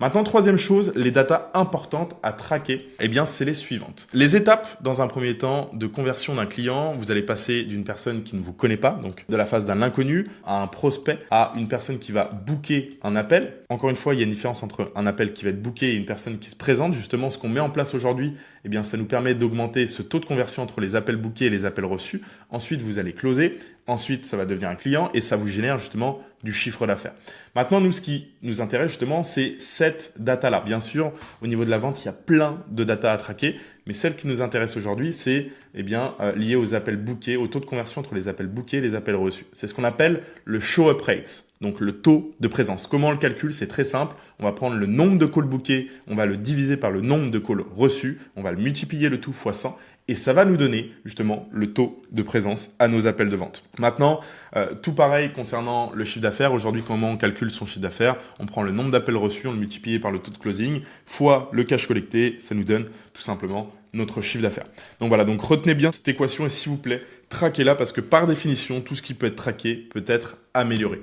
Maintenant, troisième chose, les datas importantes à traquer, eh bien, c'est les suivantes. Les étapes, dans un premier temps, de conversion d'un client, vous allez passer d'une personne qui ne vous connaît pas, donc de la phase d'un inconnu, à un prospect, à une personne qui va booker un appel. Encore une fois, il y a une différence entre un appel qui va être booké et une personne qui se présente. Justement, ce qu'on met en place aujourd'hui, eh bien, ça nous permet d'augmenter ce taux de conversion entre les appels bookés et les appels reçus. Ensuite, vous allez closer. Ensuite, ça va devenir un client et ça vous génère justement du chiffre d'affaires. Maintenant, nous, ce qui nous intéresse justement, c'est cette data-là. Bien sûr, au niveau de la vente, il y a plein de data à traquer, mais celle qui nous intéresse aujourd'hui, c'est lié aux appels bookés, au taux de conversion entre les appels bookés et les appels reçus. C'est ce qu'on appelle le show-up rate, donc le taux de présence. Comment on le calcule? C'est très simple. On va prendre le nombre de calls bookés, on va le diviser par le nombre de calls reçus, on va le multiplier le tout fois 100 et ça va nous donner justement le taux de présence à nos appels de vente. Maintenant, tout pareil concernant le chiffre d'affaires. Aujourd'hui, comment on calcule son chiffre d'affaires? On prend le nombre d'appels reçus, on le multiplie par le taux de closing, fois le cash collecté, ça nous donne tout simplement notre chiffre d'affaires. Donc voilà, donc retenez bien cette équation et s'il vous plaît, traquez-la parce que par définition, tout ce qui peut être traqué peut être amélioré.